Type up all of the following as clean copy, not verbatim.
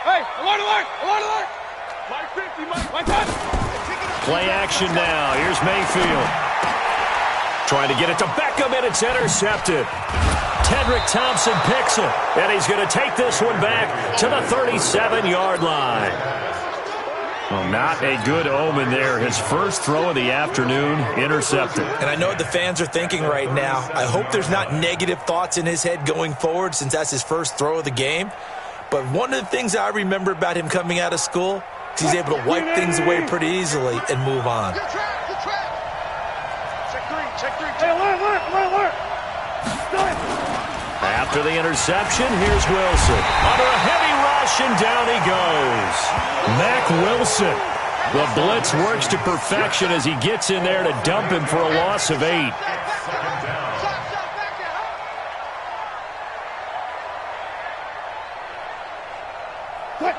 Hey, alert, alert, alert, alert! Mike 50, Mike 50. Play action now. Here's Mayfield. Trying to get it to Beckham, and it's intercepted. Tedrick Thompson picks it, and he's going to take this one back to the 37-yard line. Well, not a good omen there. His first throw of the afternoon, intercepted. And I know what the fans are thinking right now. I hope there's not negative thoughts in his head going forward since that's his first throw of the game. But one of the things I remember about him coming out of school is he's able to wipe things away pretty easily and move on. Check three. Hey, alert. After the interception, here's Wilson. Under a heavy rush, and down he goes. Mack Wilson. The blitz works to perfection as he gets in there to dump him for a loss of 8.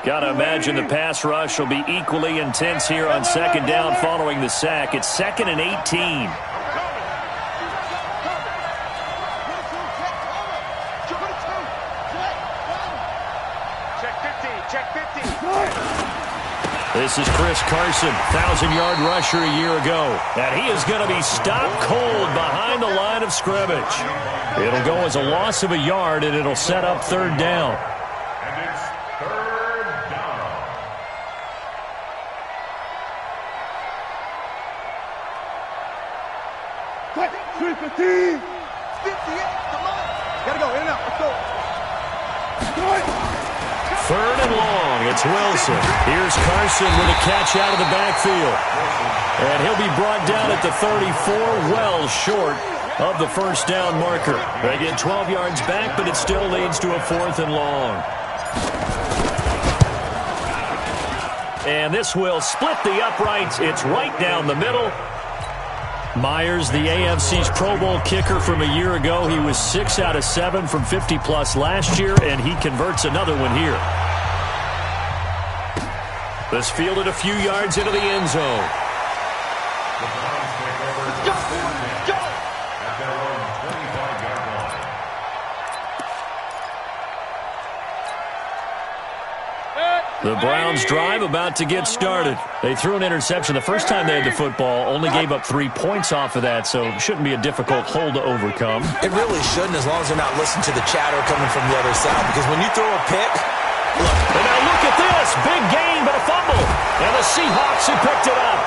Got to imagine the pass rush will be equally intense here on second down following the sack. It's 2nd and 18. This is Chris Carson, 1,000-yard rusher a year ago. And he is going to be stopped cold behind the line of scrimmage. It'll go as a loss of a yard, and it'll set up 3rd down. And it's 3rd down. Quick, 315. 58, come on. Gotta go, in and out, let's go. 3rd and long. It's Wilson. Here's Carson with a catch out of the backfield. And he'll be brought down at the 34, well short of the first down marker. They get 12 yards back, but it still leads to a 4th and long. And this will split the uprights. It's right down the middle. Myers, the AFC's Pro Bowl kicker from a year ago. He was 6 out of 7 from 50-plus last year, and he converts another one here. This fielded a few yards into the end zone. The Browns drive about to get started. They threw an interception the first time they had the football, only gave up 3 points off of that, so it shouldn't be a difficult hole to overcome. It really shouldn't, as long as they're not listening to the chatter coming from the other side, because when you throw a pick, look. And now look at this. Big gain, but a fumble. And the Seahawks have picked it up.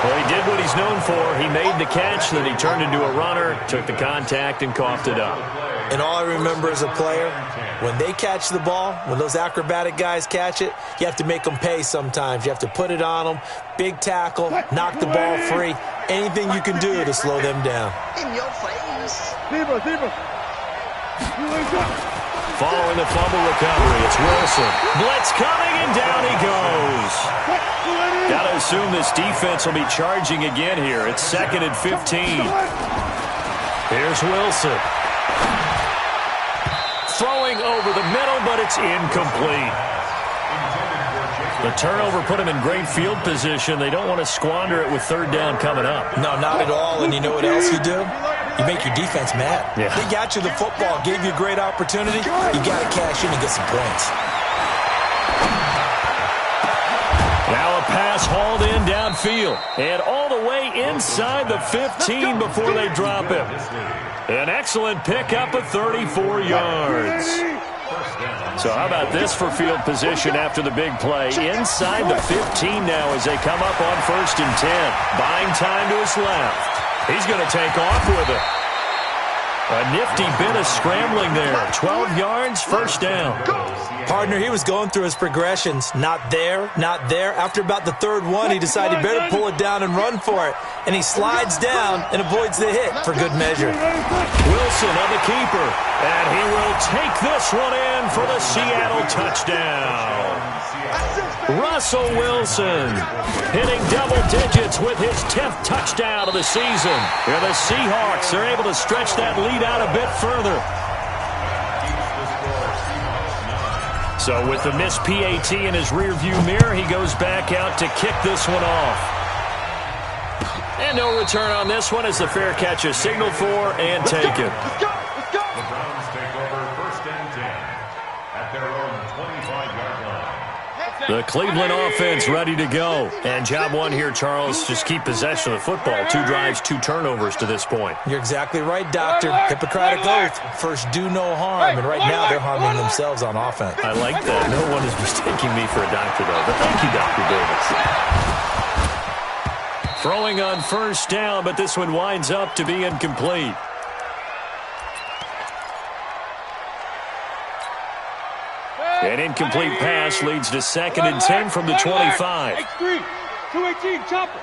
Well, he did what he's known for. He made the catch, then he turned into a runner, took the contact, and coughed it up. And all I remember as a player, when they catch the ball, when those acrobatic guys catch it, you have to make them pay sometimes. You have to put it on them, big tackle, knock the ball free, anything you can do to slow them down. In your face. Following the fumble recovery, it's Wilson. Blitz coming, and down he goes. Got to assume this defense will be charging again here. It's 2nd and 15. Here's Wilson. Throwing over the middle, but it's incomplete. The turnover put him in great field position. They don't want to squander it with 3rd down coming up. No, not at all. And you know what else you do? You make your defense mad. Yeah. They got you the football, gave you a great opportunity. You got to cash in and get some points. Now a pass hauled in downfield. And all the way inside the 15 before they drop him. An excellent pickup of 34 yards. So how about this for field position after the big play? Inside the 15 now as they come up on 1st and 10. Buying time to his left. He's going to take off with it. A nifty bit of scrambling there. 12 yards, 1st down. Partner, he was going through his progressions. Not there, not there. After about the 3rd one, he decided he better pull it down and run for it. And he slides down and avoids the hit for good measure. Wilson on the keeper. And he will take this one in for the Seattle touchdown. Russell Wilson hitting double digits with his 10th touchdown of the season. And the Seahawks are able to stretch that lead out a bit further. So with the missed PAT in his rearview mirror, he goes back out to kick this one off. And no return on this one as the fair catch is signaled for and taken. The Browns take over 1st and 10 at their own 25-yard line. The Cleveland offense ready to go. And job one here, Charles, just keep possession of the football. 2 drives, 2 turnovers to this point. You're exactly right, Doctor. Hippocratic oath. First, do no harm. And right now, they're harming themselves on offense. I like that. No one is mistaking me for a doctor, though. But thank you, Dr. Davis. Throwing on first down, but this one winds up to be incomplete. An incomplete pass leads to 2nd and 10 from the 25. X3, 218, chopper.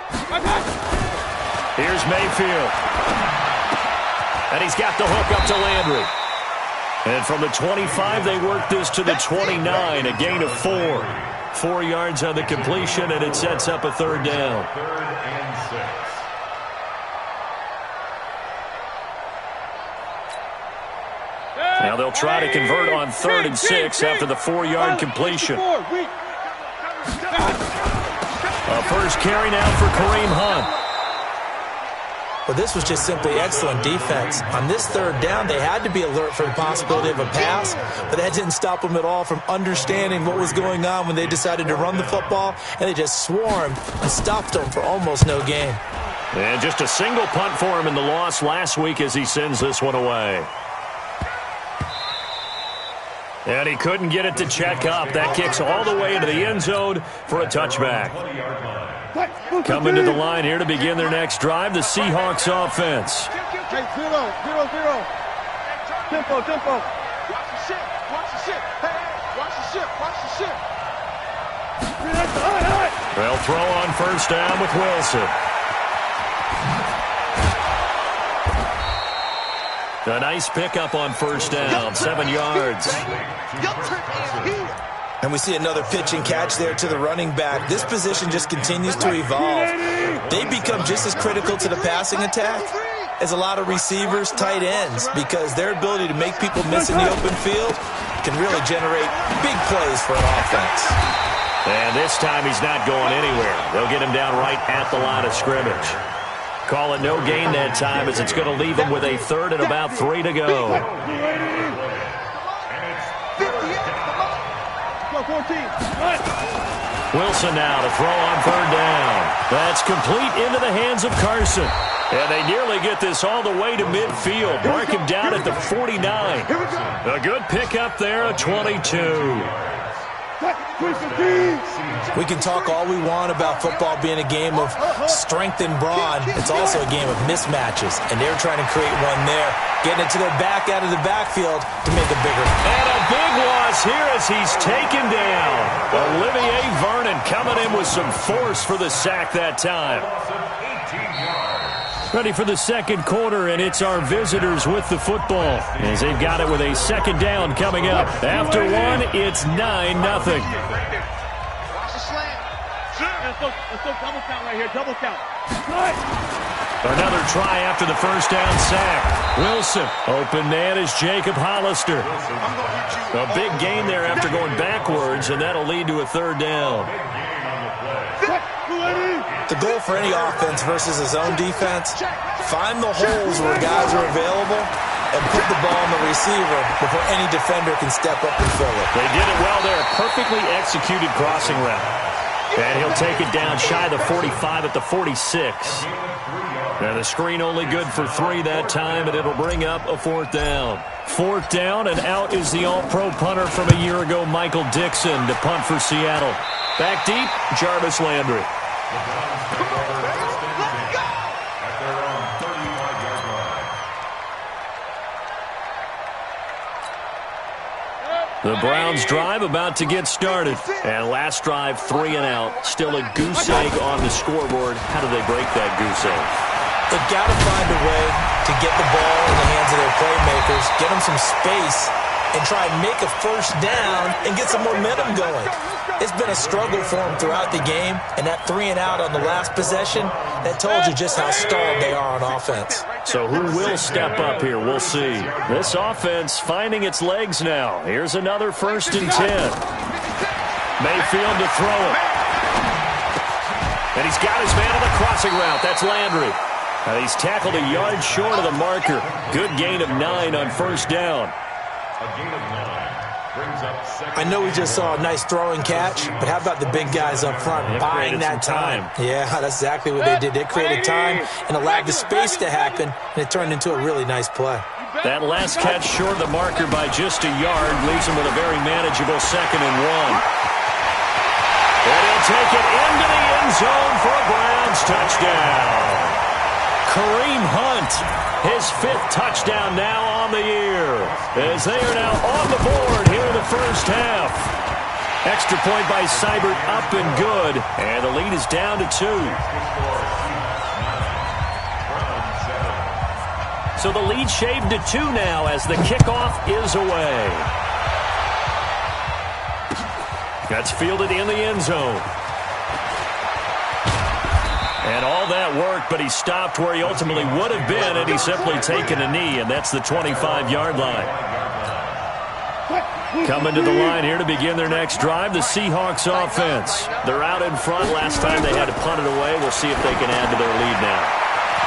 Here's Mayfield. And he's got the hook up to Landry. And from the 25, they work this to the 29, a gain of 4. 4 yards on the completion, and it sets up a 3rd down. 3rd and 6. Now they'll try to convert on 3rd and 6 after the 4-yard completion. A first carry now for Kareem Hunt. Well, this was just simply excellent defense. On this 3rd down, they had to be alert for the possibility of a pass, but that didn't stop them at all from understanding what was going on when they decided to run the football, and they just swarmed and stopped them for almost no gain. And just a single punt for him in the loss last week as he sends this one away. And he couldn't get it to check up. That kicks all the way into the end zone for a touchback. Coming to the line here to begin their next drive, the Seahawks offense. Hey, 0, 0, 0. Tempo. Watch the ship. Hey, watch the ship. They'll throw on first down with Wilson. A nice pickup on first down, 7 yards. And we see another pitch and catch there to the running back. This position just continues to evolve. They become just as critical to the passing attack as a lot of receivers, tight ends, because their ability to make people miss in the open field can really generate big plays for an offense. And this time he's not going anywhere. They'll get him down right at the line of scrimmage. Call it no gain that time as it's going to leave him with a 3rd and about 3 to go. Wilson now to throw on 3rd down. That's complete into the hands of Carson. And they nearly get this all the way to midfield. Mark him down at the 49. A good pickup there, a 22. We can talk all we want about football being a game of strength and brawn. It's also a game of mismatches, and they're trying to create one there, getting it to their back out of the backfield to make a bigger. And a big loss here as he's taken down. Olivier Vernon coming in with some force for the sack that time. Ready for the 2nd quarter, and it's our visitors with the football as they've got it with a 2nd down coming up. After 1, it's 9-0. Let's go double count right here, double count. Another try after the first down sack. Wilson, open man is Jacob Hollister. A big gain there after going backwards, and that'll lead to a 3rd down. The goal for any offense versus a zone defense, find the holes where guys are available and put the ball on the receiver before any defender can step up and fill it. They did it well there. Perfectly executed crossing route. And he'll take it down shy of the 45 at the 46. And the screen only good for 3 that time, and it'll bring up a 4th down. 4th down, and out is the all-pro punter from a year ago, Michael Dixon, to punt for Seattle. Back deep, Jarvis Landry. The Browns drive about to get started. And last drive, 3 and out. Still a goose egg on the scoreboard. How do they break that goose egg? They've got to find a way to get the ball in the hands of their playmakers, get them some space, and try and make a first down and get some momentum going. It's been a struggle for them throughout the game, and that 3 and out on the last possession, that told you just how stalled they are on offense. So who will step up here? We'll see. This offense finding its legs now. Here's another 1st and 10. Mayfield to throw it. And he's got his man on the crossing route. That's Landry. He's tackled a yard short of the marker. Good gain of 9 on first down. A gain of 9. I know we just saw a nice throw and catch, but how about the big guys up front buying that time? Yeah, that's exactly what they did. They created time and allowed the space to happen, and it turned into a really nice play. That last catch short of the marker by just a yard leaves him with a very manageable 2nd and 1. And he'll take it into the end zone for a Browns touchdown. Kareem Hunt, his 5th touchdown now on the year, as they are now on the board here in the first half. Extra point by Seibert up and good, and the lead is down to 2. So the lead shaved to 2 now as the kickoff is away. That's fielded in the end zone. And all that worked, but he stopped where he ultimately would have been had he simply taken a knee, and that's the 25-yard line. Coming to the line here to begin their next drive, the Seahawks offense. They're out in front. Last time they had to punt it away. We'll see if they can add to their lead now.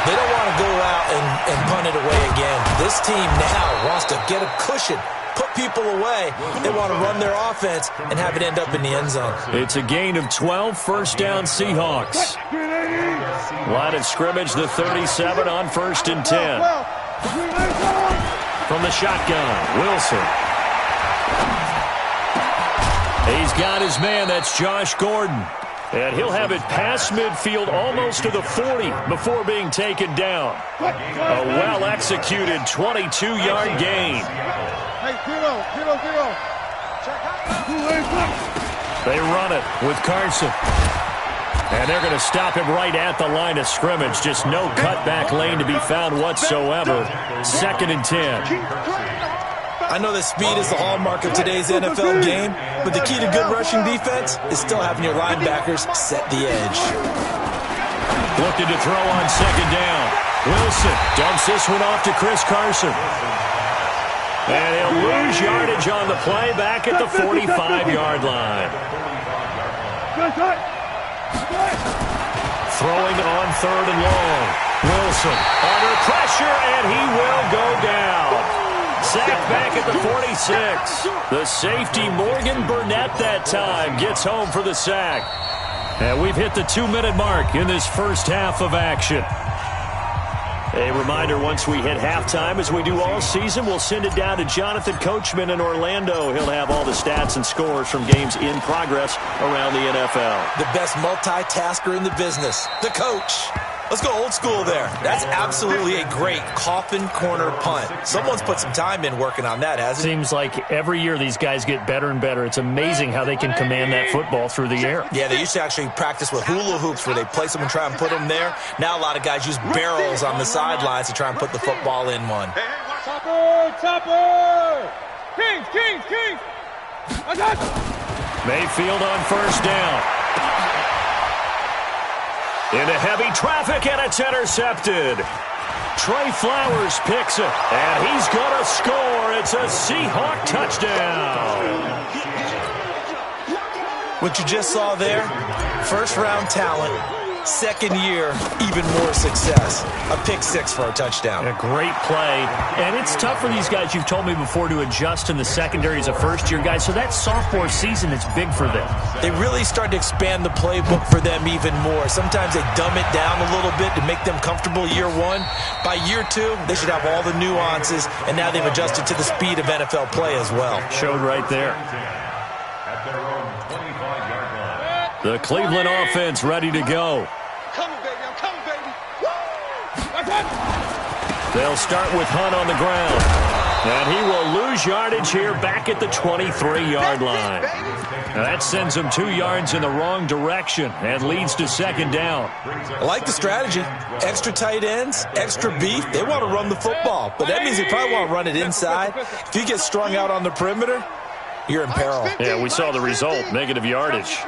They don't want to go out and punt it away again. This team now wants to get a cushion, put people away. They want to run their offense and have it end up in the end zone. It's a gain of 12, first down Seahawks. Line of scrimmage, the 37 on 1st and 10. From the shotgun, Wilson. He's got his man, that's Josh Gordon. And he'll have it past midfield almost to the 40 before being taken down. A well-executed 22-yard gain. Hey, zero. They run it with Carson. And they're going to stop him right at the line of scrimmage. Just no cutback lane to be found whatsoever. 2nd and 10. I know that speed is the hallmark of today's NFL game, but the key to good rushing defense is still having your linebackers set the edge. Looking to throw on 2nd down. Wilson dumps this one off to Chris Carson. And he'll lose yardage on the play back at the 45-yard line. Throwing on 3rd and long. Wilson under pressure, and he will go down. Sacked back at the 46. The safety, Morgan Burnett, that time gets home for the sack. And we've hit the 2-minute mark in this first half of action. A reminder, once we hit halftime, as we do all season, we'll send it down to Jonathan Coachman in Orlando. He'll have all the stats and scores from games in progress around the NFL. The best multitasker in the business, the coach. Let's go old school there. That's absolutely a great coffin corner punt. Someone's put some time in working on that, hasn't it? Seems like every year these guys get better and better. It's amazing how they can command that football through the air. Yeah, they used to actually practice with hula hoops where they place them and try and put them there. Now a lot of guys use barrels on the sidelines to try and put the football in one. Chopper! Kings! I got you. Mayfield on 1st down. Into heavy traffic, and it's intercepted. Trey Flowers picks it, and he's going to score. It's a Seahawk touchdown. What you just saw there, first-round talent, second year, even more success. A pick-6 for a touchdown. A great play. And it's tough for these guys, you've told me before, to adjust in the secondary as a first-year guy. So that sophomore season is big for them. They really start to expand the playbook for them even more. Sometimes they dumb it down a little bit to make them comfortable year 1. By year 2, they should have all the nuances, and now they've adjusted to the speed of NFL play as well. Showed right there. The Cleveland offense ready to go. I'm coming, baby. They'll start with Hunt on the ground. And he will lose yardage here back at the 23-yard line. Now that sends him 2 yards in the wrong direction and leads to 2nd down. I like the strategy. Extra tight ends, extra beef. They want to run the football, but that means they probably want to run it inside. If you get strung out on the perimeter, you're in peril. Yeah, we saw the result, negative yardage.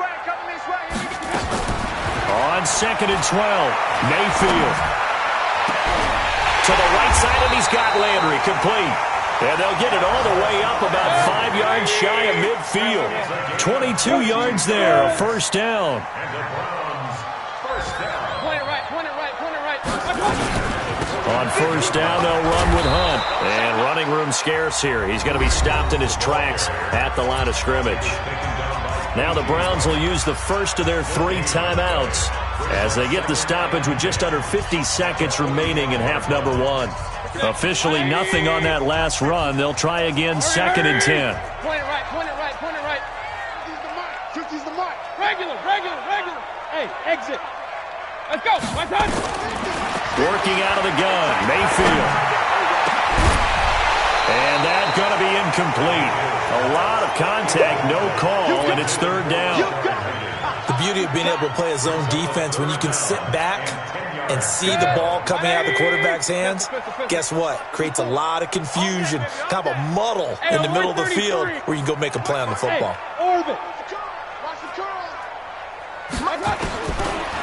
On 2nd and 12, Mayfield. To the right side, and he's got Landry complete. And they'll get it all the way up about 5 yards shy of midfield. 22 yards there, a first down. Point it right. On first down, they'll run with Hunt. And running room scarce here. He's going to be stopped in his tracks at the line of scrimmage. Now the Browns will use the first of their 3 timeouts as they get the stoppage with just under 50 seconds remaining in half number 1. Officially nothing on that last run. They'll try again, 2nd and 10. Point it right, point it right, point it right. 50's the mark, 50's the mark. Regular. Hey, exit. Let's go, my time. Working out of the gun, Mayfield. And that's going to be incomplete. A lot of contact, no call, and it's 3rd down. The beauty of being able to play a zone defense when you can sit back and see the ball coming out of the quarterback's hands, guess what? Creates a lot of confusion, kind of a muddle in the middle of the field where you can go make a play on the football.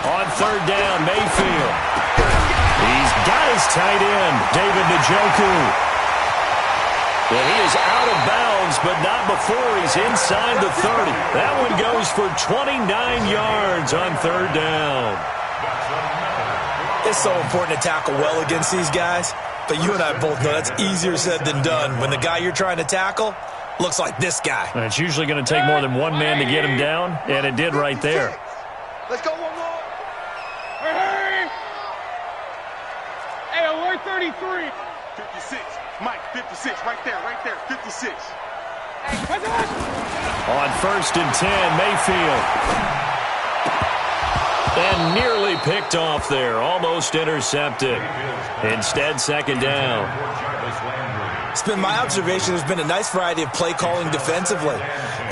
On 3rd down, Mayfield. He's got his tight end, David Njoku. And he is out of bounds, but not before he's inside the 30. That one goes for 29 yards on 3rd down. It's so important to tackle well against these guys, but you and I both know that's easier said than done. When the guy you're trying to tackle looks like this guy. And it's usually going to take more than one man to get him down, and it did right there. Let's go one more. Hey, alert 33. 56. Mike, 56. Right there, 56. On 1st and 10, Mayfield. And nearly picked off there. Almost intercepted. Instead, 2nd down. It's been my observation there's been a nice variety of play calling defensively.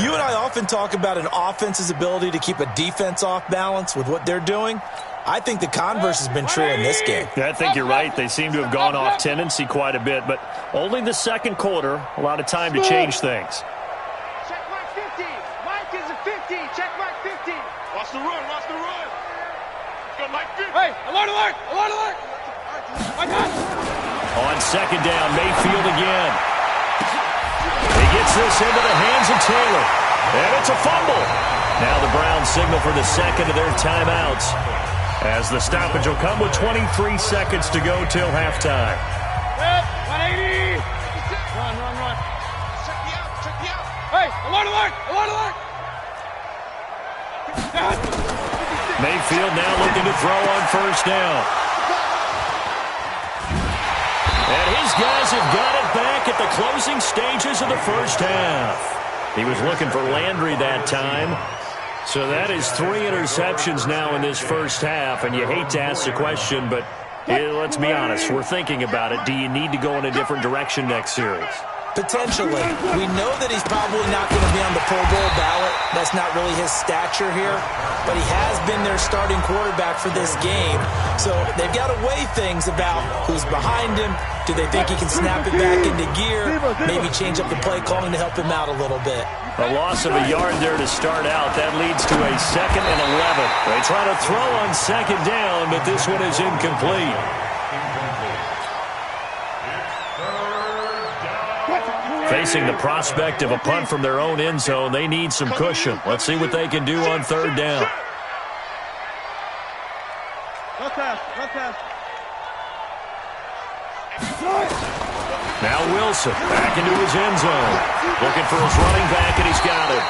You and I often talk about an offense's ability to keep a defense off balance with what they're doing. I think the converse has been true in this game. Yeah, I think you're right. They seem to have gone off tendency quite a bit, but only the 2nd quarter. A lot of time to change things. Check mark 50. Mike is a 50. Check mark 50. Watch the run. Go Mike 50. Hey, alert. My God. On 2nd down, Mayfield again. He gets this into the hands of Taylor. And it's a fumble. Now the Browns signal for the 2nd of their timeouts, as the stoppage will come with 23 seconds to go till halftime. 180. Run. Check me out. Hey, alert. Mayfield now looking to throw on 1st down. And his guys have got it back at the closing stages of the 1st half. He was looking for Landry that time. So that is 3 interceptions now in this 1st half, and you hate to ask the question, but let's be honest, we're thinking about it. Do you need to go in a different direction next series? Potentially. We know that he's probably not going to be on the Pro Bowl ballot. That's not really his stature here. But he has been their starting quarterback for this game. So they've got to weigh things about who's behind him. Do they think he can snap it back into gear? Maybe change up the play calling to help him out a little bit. A loss of a yard there to start out. That leads to a 2nd and 11. They try to throw on 2nd down, but this one is incomplete. Facing the prospect of a punt from their own end zone, they need some cushion. Let's see what they can do on 3rd down. Now Wilson back into his end zone. Looking for his running back, and he's got him.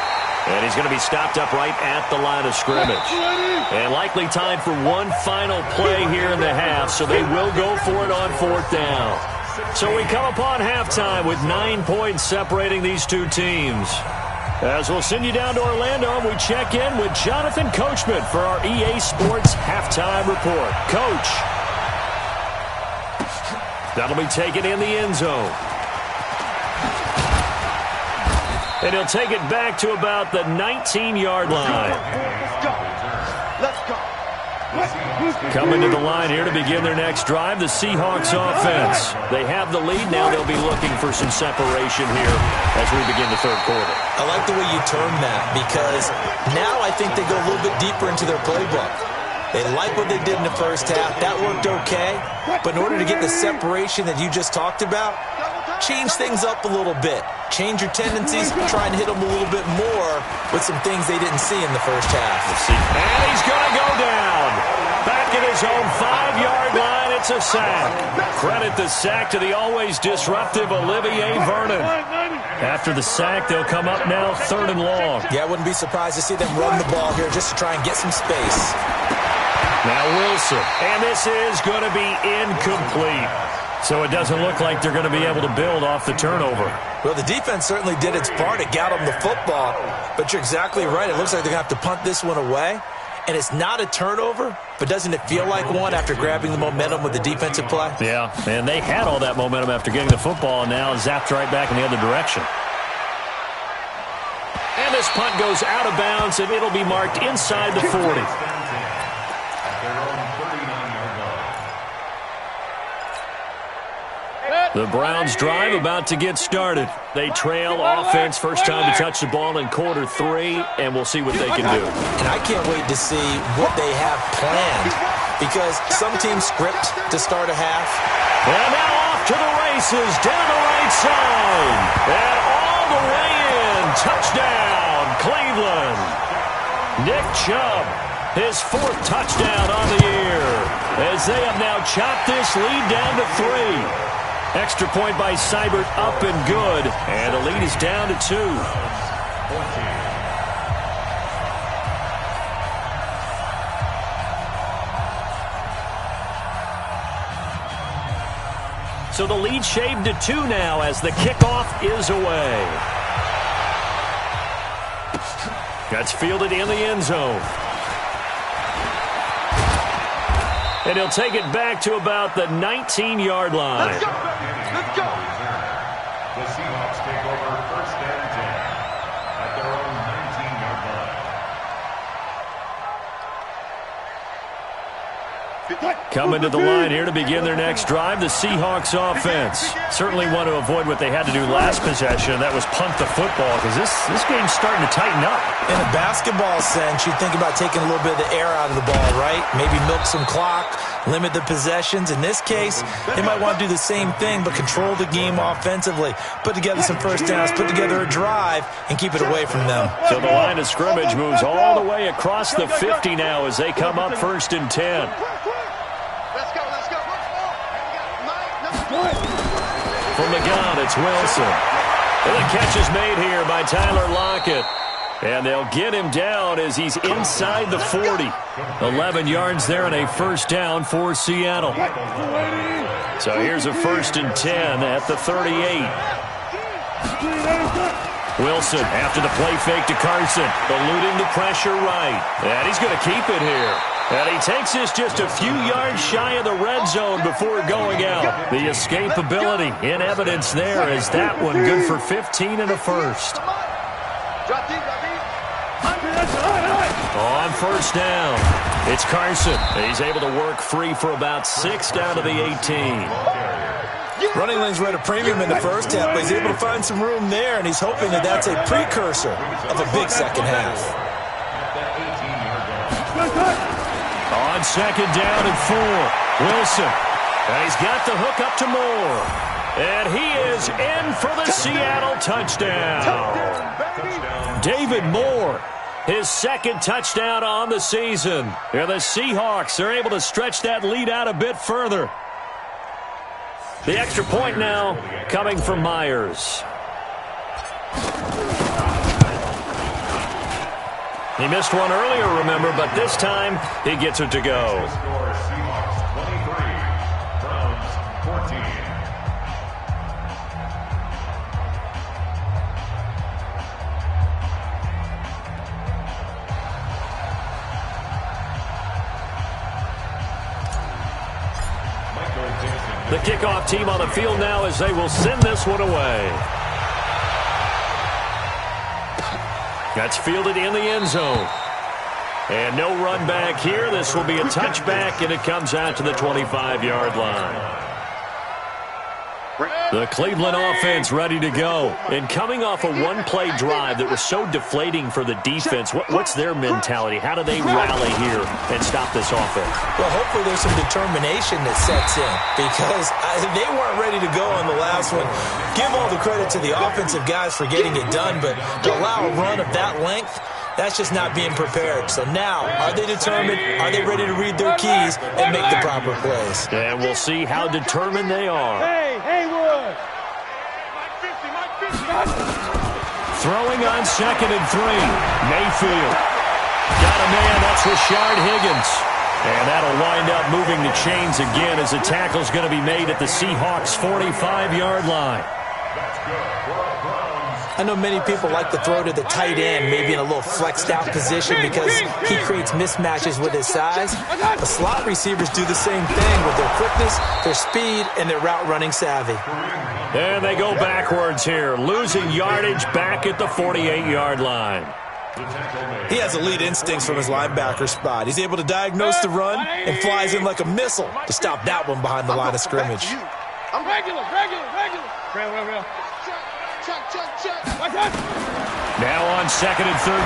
And he's going to be stopped up right at the line of scrimmage. And likely time for one final play here in the half, so they will go for it on 4th down. So we come upon halftime with 9 points separating these two teams. As we'll send you down to Orlando, and we check in with Jonathan Coachman for our EA Sports Halftime Report. Coach. That'll be taken in the end zone. And he'll take it back to about the 19-yard line. Let's go. Coming to the line here to begin their next drive, the Seahawks offense. They have the lead. Now they'll be looking for some separation here as we begin the 3rd quarter. I like the way you term that, because now I think they go a little bit deeper into their playbook. They like what they did in the 1st half. That worked okay. But in order to get the separation that you just talked about, change things up a little bit. Change your tendencies, try and hit them a little bit more with some things they didn't see in the first half. And he's going to go down. Back at his own 5-yard line, it's a sack. Credit the sack to the always disruptive Olivier Vernon. After the sack, they'll come up now 3rd and long. Yeah, I wouldn't be surprised to see them run the ball here just to try and get some space. Now Wilson, and this is going to be incomplete. So it doesn't look like they're going to be able to build off the turnover. Well, the defense certainly did its part. It got them the football. But you're exactly right. It looks like they're going to have to punt this one away. And it's not a turnover, but doesn't it feel like one after grabbing the momentum with the defensive play? Yeah, and they had all that momentum after getting the football, and now zapped right back in the other direction. And this punt goes out of bounds, and it'll be marked inside the 40. The Browns drive about to get started. They trail offense, first time to touch the ball in quarter 3, and we'll see what they can do. And I can't wait to see what they have planned, because some teams script to start a half. And now off to the races, down the right side. And all the way in, touchdown, Cleveland. Nick Chubb, his 4th touchdown on the year, as they have now chopped this lead down to 3. Extra point by Seibert, up and good. And the lead is down to 2. So the lead shaved to 2 now as the kickoff is away. That's fielded in the end zone. And he'll take it back to about the 19-yard line. Let's go! Let's go! The Seahawks take over 1st and 10 at their own 19-yard line. Coming to the line here to begin their next drive, the Seahawks offense. Certainly want to avoid what they had to do last possession. That was punt the football, because this game's starting to tighten up. In a basketball sense, you think about taking a little bit of the air out of the ball, right? Maybe milk some clock, limit the possessions. In this case, they might want to do the same thing, but control the game offensively. Put together some first downs, put together a drive, and keep it away from them. So the line of scrimmage moves all the way across the 50 now as they come up 1st and 10. Let's go, let's go. From the gun, it's Wilson. And the catch is made here by Tyler Lockett. And they'll get him down as he's inside the 40. 11 yards there and a first down for Seattle. So here's a 1st and 10 at the 38. Wilson after the play fake to Carson. Eluding the pressure right. And he's going to keep it here. And he takes this just a few yards shy of the red zone before going out. The escapability in evidence there as that one good for 15 and a first. On first down, it's Carson. He's able to work free for about 6 down to the 18. Running lanes were at a premium in the first half, but he's able to find some room there, and he's hoping that that's a precursor of a big second half. On 2nd down and 4, Wilson. And he's got the hook up to Moore. And he is in for the Seattle touchdown. David Moore, his 2nd touchdown on the season. And the Seahawks are able to stretch that lead out a bit further. The extra point now coming from Myers. He missed one earlier, remember, but this time he gets it to go. Seahawks 23, Browns 14. The kickoff team on the field now as they will send this one away. That's fielded in the end zone. And no run back here. This will be a touchback, and it comes out to the 25-yard line. The Cleveland offense ready to go. And coming off a one-play drive that was so deflating for the defense, what's their mentality? How do they rally here and stop this offense? Well, hopefully there's some determination that sets in because they weren't ready to go on the last one. Give all the credit to the offensive guys for getting it done, but to allow a run of that length, that's just not being prepared. So now, are they determined? Are they ready to read their keys and make the proper plays? And we'll see how determined they are. Hey, Haywood! Throwing on 2nd and 3. Mayfield. Got a man, that's Rashard Higgins. And that'll wind up moving the chains again as the tackle's going to be made at the Seahawks' 45-yard line. I know many people like to throw to the tight end, maybe in a little flexed out position because he creates mismatches with his size. The slot receivers do the same thing with their quickness, their speed, and their route running savvy. And they go backwards here, losing yardage back at the 48-yard line. He has elite instincts from his linebacker spot. He's able to diagnose the run and flies in like a missile to stop that one behind the line of scrimmage. I'm regular. Real. Now on 2nd and 13.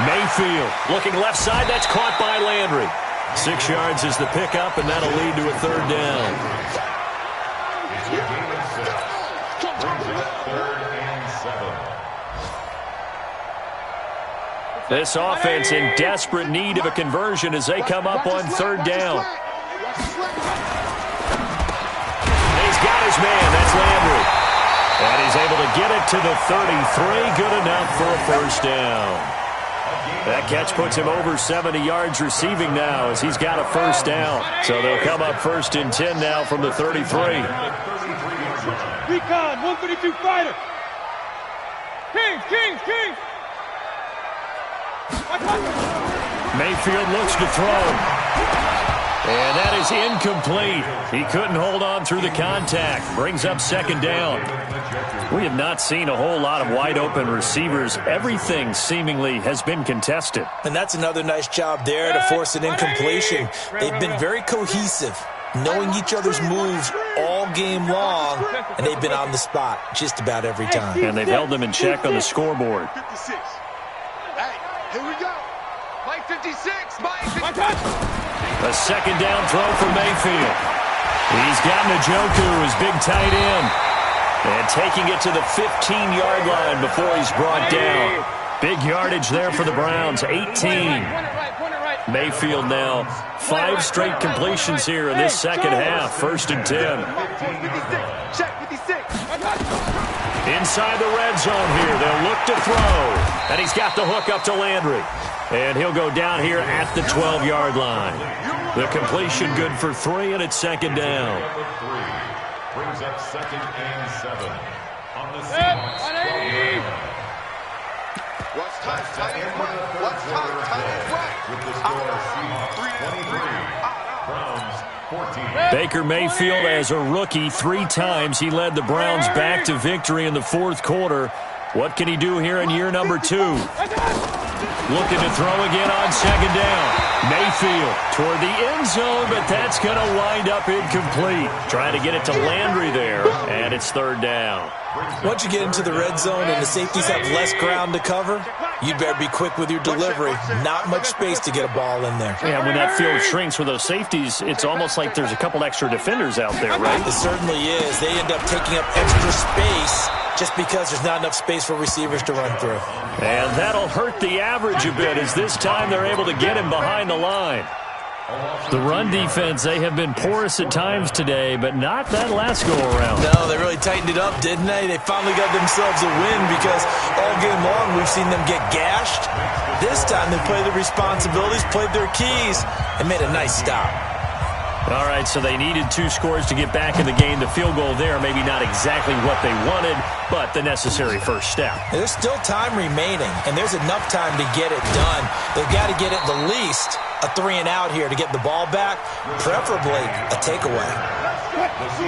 Mayfield looking left side. That's caught by Landry. 6 yards is the pickup, and that'll lead to a 3rd down. This offense in desperate need of a conversion as they come up on 3rd down. He's got his man. That's Landry. And he's able to get it to the 33. Good enough for a 1st down. That catch puts him over 70 yards receiving now as he's got a 1st down. So they'll come up 1st and 10 now from the 33. Recon, 132 fighter. Kings. Mayfield looks to throw. And that is incomplete. He couldn't hold on through the contact. Brings up 2nd down. We have not seen a whole lot of wide-open receivers. Everything seemingly has been contested. And that's another nice job there to force an incompletion. They've been very cohesive, knowing each other's moves all game long, and they've been on the spot just about every time. And they've held them in check on the scoreboard. 56. Hey, here we go. Mike 56. Mike 56. A 2nd down throw for Mayfield. He's got Njoku, his big tight end. And taking it to the 15-yard line before he's brought down. Big yardage there for the Browns, 18. Mayfield now 5 straight completions here in this 2nd half, 1st and 10. Inside the red zone here, they'll look to throw. And he's got the hook up to Landry. And he'll go down here at the 12-yard line. The completion good for 3, and it's 2nd down. Brings up 2nd and 7 on the Seahawks 12-yard line. What's time? What's time? With the score, Seahawks 23, Browns 14. Baker Mayfield, as a rookie, 3 times he led the Browns back to victory in the 4th quarter. What can he do here in year number 2? Looking to throw again on 2nd down. Mayfield toward the end zone, but that's going to wind up incomplete. Trying to get it to Landry there, and it's 3rd down. Once you get into the red zone and the safeties have less ground to cover, you'd better be quick with your delivery. Not much space to get a ball in there. Yeah, when that field shrinks for those safeties, it's almost like there's a couple extra defenders out there, right? It certainly is. They end up taking up extra space just because there's not enough space for receivers to run through. And that'll hurt the average a bit as this time they're able to get him behind the line. The run defense, they have been porous at times today, but not that last go-around. No, they really tightened it up, didn't they? They finally got themselves a win because all game long we've seen them get gashed. This time they played their responsibilities, played their keys, and made a nice stop. All right, so they needed 2 scores to get back in the game. The field goal there, maybe not exactly what they wanted, but the necessary first step. There's still time remaining, and there's enough time to get it done. They've got to get at the least a 3-and-out here to get the ball back, preferably a takeaway.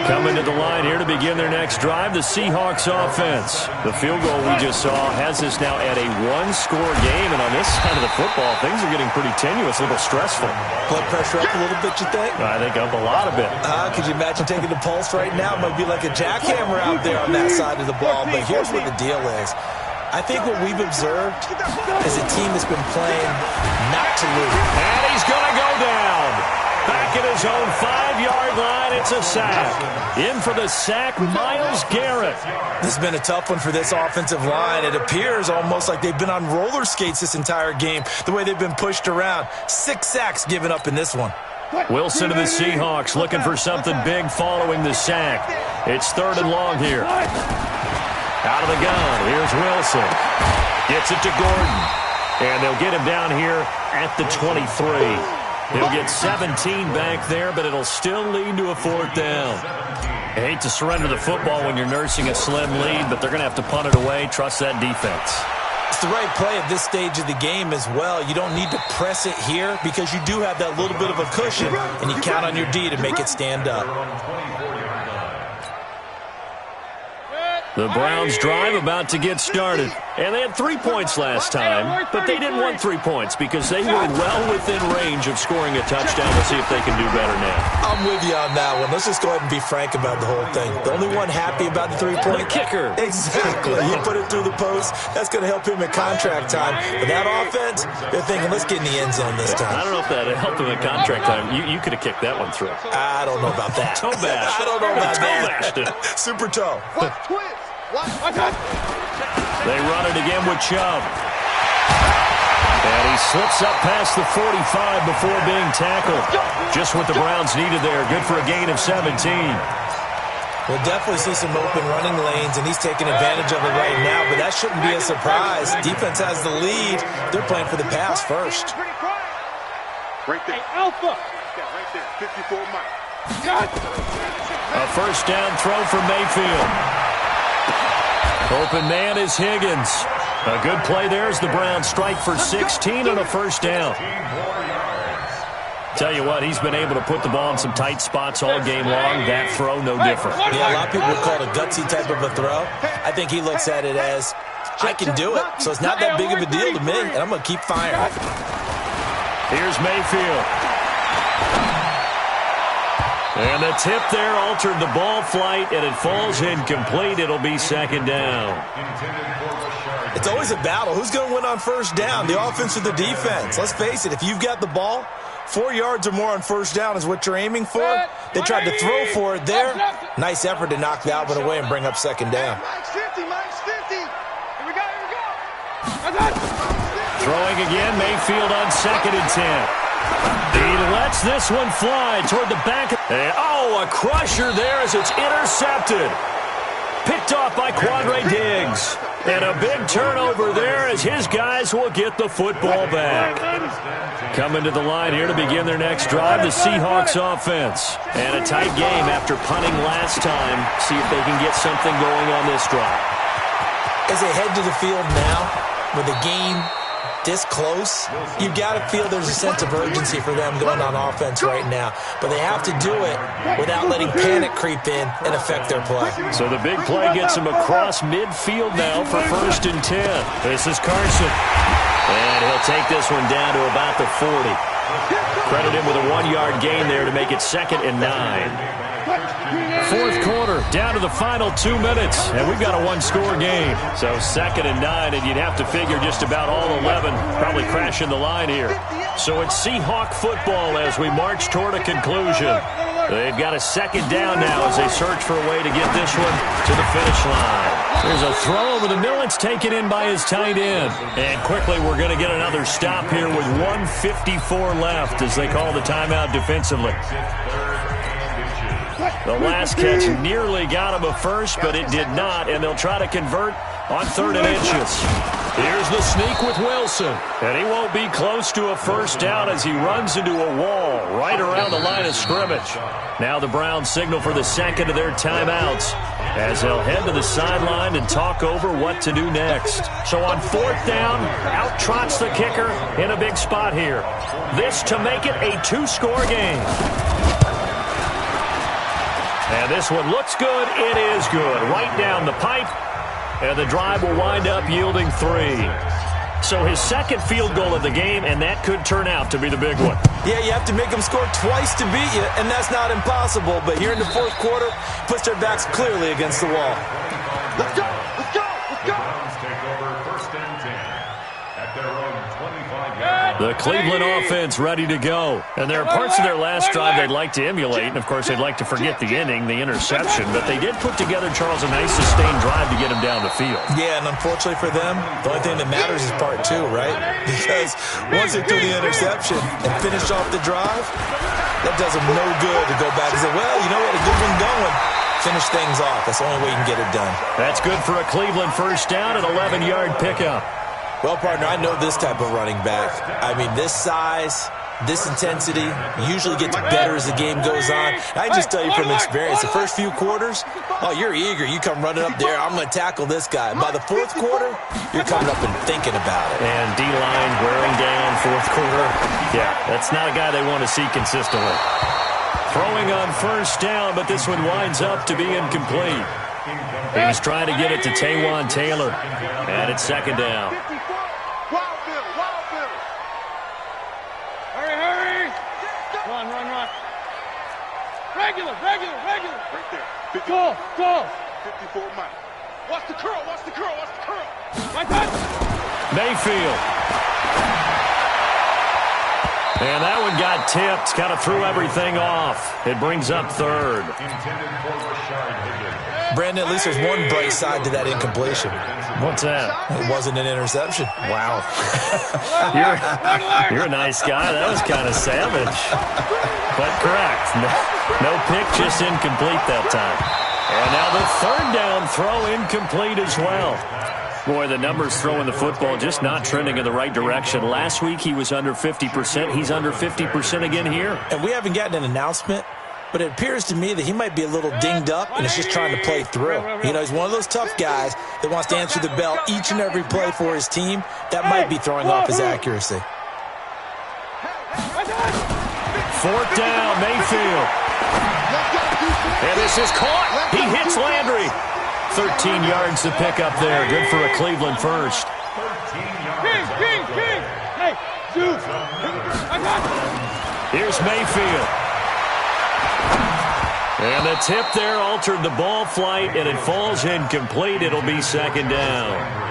Coming to the line here to begin their next drive, the Seahawks offense. The field goal we just saw has us now at a one-score game, and on this side of the football, things are getting pretty tenuous, a little stressful. Blood pressure up a little bit, you think? I think up a lot of it. Could you imagine taking the pulse right now? It might be like a jackhammer out there on that side of the ball, but here's what the deal is. I think what we've observed is a team that's been playing not to lose. And he's going to go down. Back at his own 5-yard line, it's a sack. In for the sack, Myles Garrett. This has been a tough one for this offensive line. It appears almost like they've been on roller skates this entire game, the way they've been pushed around. 6 sacks given up in this one. Wilson to the Seahawks looking for something big following the sack. It's 3rd and long here. Out of the gun, here's Wilson. Gets it to Gordon. And they'll get him down here at the 23. He'll get 17 back there, but it'll still lead to a 4th down. I hate to surrender the football when you're nursing a slim lead, but they're going to have to punt it away. Trust that defense. It's the right play at this stage of the game as well. You don't need to press it here because you do have that little bit of a cushion, and you count on your D to make it stand up. The Browns drive about to get started. And they had 3 points last time, but they didn't want 3 points because they were well within range of scoring a touchdown. Let's see if they can do better now. I'm with you on that one. Let's just go ahead and be frank about the whole thing. The only one happy about the 3-point kicker. Exactly. You put it through the post, that's going to help him at contract time. But that offense, they're thinking, let's get in the end zone this time. I don't know if that helped him at contract time. You could have kicked that one through. I don't know about that. Toe bash. I don't know about that. Super toe. They run it again with Chubb. And he slips up past the 45 before being tackled. Just what the Browns needed there. Good for a gain of 17. We'll definitely see some open running lanes, and he's taking advantage of it right now, but that shouldn't be a surprise. Defense has the lead. They're playing for the pass first. Right there. Alpha. Right there. 54 Mike. A first down throw for Mayfield. Open man is Higgins. A good play there as the Browns strike for 16 on a first down. Tell you what, he's been able to put the ball in some tight spots all game long. That throw, no different. Yeah, a lot of people would call it a gutsy type of a throw. I think he looks at it as, I can do it, so it's not that big of a deal to me, and I'm going to keep firing. Here's Mayfield. And the tip there altered the ball flight, and it falls incomplete. It'll be 2nd down. It's always a battle. Who's going to win on first down, the offense or the defense? Let's face it, if you've got the ball, 4 yards or more on first down is what you're aiming for. They tried to throw for it there. Nice effort to knock that one away and bring up 2nd down. Mike's 50. Mike's 50. Here we go. Throwing again, Mayfield on 2nd and 10. He lets this one fly toward the back. And, a crusher there as it's intercepted. Picked off by Quandre Diggs. And a big turnover there as his guys will get the football back. Coming to the line here to begin their next drive, the Seahawks offense. And a tight game after punting last time. See if they can get something going on this drive. As they head to the field now, with the game this close, you've got to feel there's a sense of urgency for them going on offense right now. But they have to do it without letting panic creep in and affect their play. So the big play gets them across midfield now for 1st and 10. This is Carson. And he'll take this one down to about the 40. Credit him with a 1-yard gain there to make it 2nd and 9. 4th quarter, down to the final 2 minutes, and we've got a 1-score game. So 2nd and 9, and you'd have to figure just about all 11 probably crashing the line here. So it's Seahawk football as we march toward a conclusion. They've got a 2nd down now as they search for a way to get this one to the finish line. There's a throw over the middle. It's taken in by his tight end. And quickly we're going to get another stop here with 1:54 left as they call the timeout defensively. The last catch nearly got him a first, but it did not, and they'll try to convert on 3rd and inches. Here's the sneak with Wilson, and he won't be close to a first down as he runs into a wall right around the line of scrimmage. Now the Browns signal for the 2nd of their timeouts as they'll head to the sideline and talk over what to do next. So on 4th down, out trots the kicker in a big spot here. This to make it a 2-score game. And this one looks good. It is good. Right down the pipe. And the drive will wind up yielding 3. So his second field goal of the game, and that could turn out to be the big one. Yeah, you have to make them score twice to beat you, and that's not impossible. But here in the fourth quarter, puts their backs clearly against the wall. Let's go! Let's go! Let's go! Take over first and 10 at their own 25-yard line. The Cleveland offense ready to go. And there are parts of their last drive they'd like to emulate. And, of course, they'd like to forget the inning, the interception. But they did put together, Charles, a nice sustained drive to get him down the field. Yeah, and unfortunately for them, the only thing that matters is part 2, right? Because once they do the interception and finish off the drive, that does them no good to go back and say, well, you know what, a good one going. Finish things off. That's the only way you can get it done. That's good for a Cleveland first down, an 11-yard pickup. Well, partner, I know this type of running back. I mean, this size, this intensity usually gets better as the game goes on. I can just tell you from experience, the first few quarters, oh, you're eager. You come running up there, I'm going to tackle this guy. By the fourth quarter, you're coming up and thinking about it. And D-line wearing down fourth quarter. Yeah, that's not a guy they want to see consistently. Throwing on first down, but this one winds up to be incomplete. He's trying to get it to Taywan Taylor. And it's second down. Hurry! Run! Regular! Right there. Go! 54 Mike. Watch the curl! Right there! Mayfield. And that one got tipped. Kind of threw everything off. It brings up third. Brandon, at least there's one bright side to that incompletion. What's that? It wasn't an interception. Wow. You're a nice guy. That was kind of savage. But correct. No pick, just incomplete that time. And now the third down throw incomplete as well. Boy, the numbers throwing the football just not trending in the right direction. Last week he was under 50%. He's under 50% again here. And we haven't gotten an announcement, but it appears to me that he might be a little dinged up and is just trying to play through. You know, he's one of those tough guys that wants to answer the bell each and every play for his team. That might be throwing off his accuracy. Fourth down, Mayfield. And this is caught. He hits Landry. 13 yards to pick up there. Good for a Cleveland first. King! Hey, Zeus! Here's Mayfield. And the tip there altered the ball flight, and it falls incomplete. It'll be second down.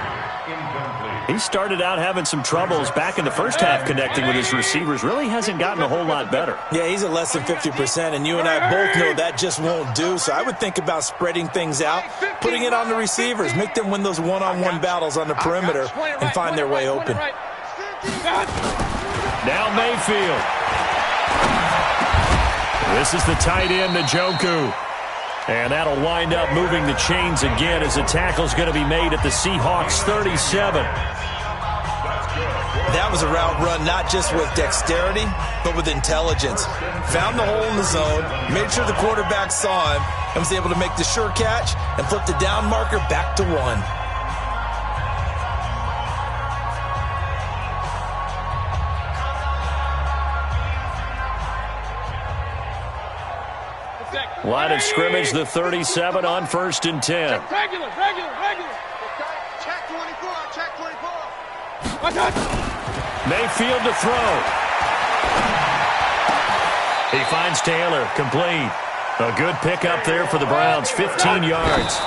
He started out having some troubles back in the first half connecting with his receivers. Really hasn't gotten a whole lot better. Yeah, he's at less than 50%, and you and I both know that just won't do. So I would think about spreading things out, putting it on the receivers, make them win those one-on-one battles on the perimeter and find their way open. Now Mayfield. This is the tight end, Njoku. And that'll wind up moving the chains again as the tackle's going to be made at the Seahawks 37. That was a route run not just with dexterity, but with intelligence. Found the hole in the zone, made sure the quarterback saw him, and was able to make the sure catch and flip the down marker back to 1. Line of scrimmage, the 37 on first and 10. Regular. Check 24. Mayfield to throw. He finds Taylor, complete. A good pickup there for the Browns, 15 yards.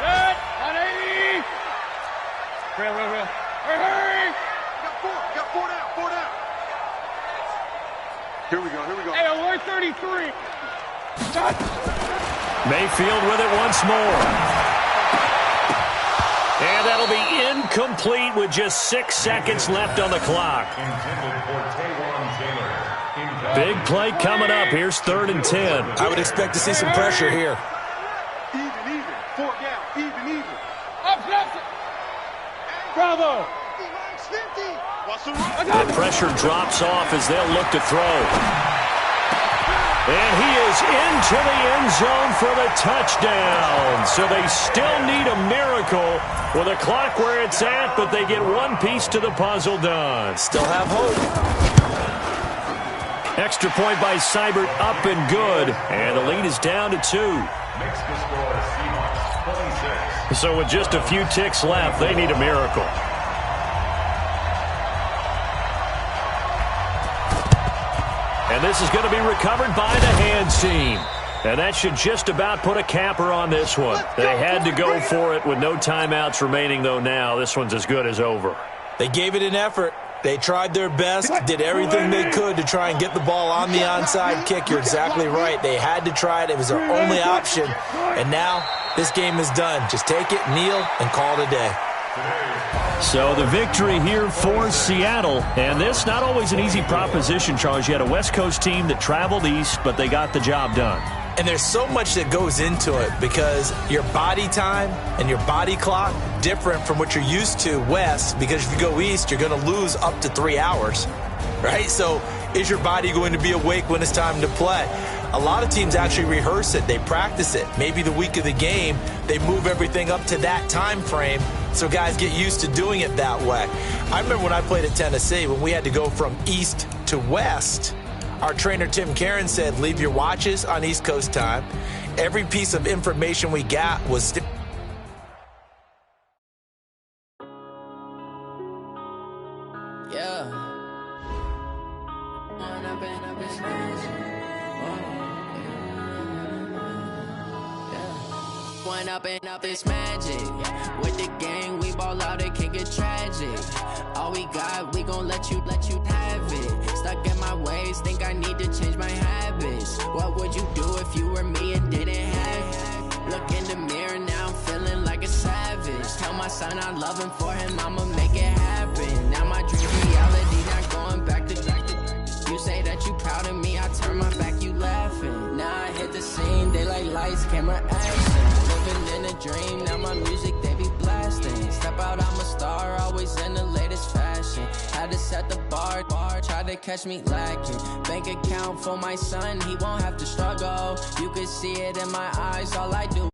Good, 180. Real. Hurry. Got four down. Here we go. Hey, alert 33. Mayfield with it once more. And that'll be incomplete with just 6 seconds left on the clock. Big play coming up. Here's 3rd and 10. I would expect to see some pressure here. Even. 4 down. Even. Up. Bravo. The pressure drops off as they'll look to throw. And he is into the end zone for the touchdown. So they still need a miracle with a clock where it's at, but they get one piece to the puzzle done. Still have hope. Extra point by Seibert, up and good. And the lead is down to 2. Makes the score Seahawks 26. So with just a few ticks left, they need a miracle. And this is going to be recovered by the hands team. And that should just about put a capper on this one. They had to go for it with no timeouts remaining, though now. This one's as good as over. They gave it an effort. They tried their best, did everything they could to try and get the ball on the onside kick. You're exactly right. They had to try it. It was their only option. And now this game is done. Just take it, kneel, and call it a day. So the victory here for Seattle. And this, not always an easy proposition, Charles. You had a West Coast team that traveled east, but they got the job done. And there's so much that goes into it because your body time and your body clock different from what you're used to west, because if you go east, you're going to lose up to 3 hours, right? So is your body going to be awake when it's time to play? A lot of teams actually rehearse it. They practice it. Maybe the week of the game, they move everything up to that time frame so guys get used to doing it that way. I remember when I played at Tennessee, when we had to go from east to west, our trainer, Tim Karen, said, leave your watches on East Coast time. Every piece of information we got was... Yeah. One up and up is magic. With the gang, we ball out, it can get tragic. All we got, we gon' let you have it. Stuck in my ways, think I need to change my habits. What would you do if you were me and didn't have it? Look in the mirror, now I'm feeling like a savage. Tell my son I love him, for him I'ma make it happen. Now my dream reality, not going back to you say that you proud of me, I turn my back, you laughing. Now I hit the scene, they like lights, camera, action. Living in a dream, now my music, they be blasting. Step out, I'm a star, always in the latest fashion. Had to set the bar, try to catch me lacking. Bank account for my son, he won't have to struggle. You could see it in my eyes, all I do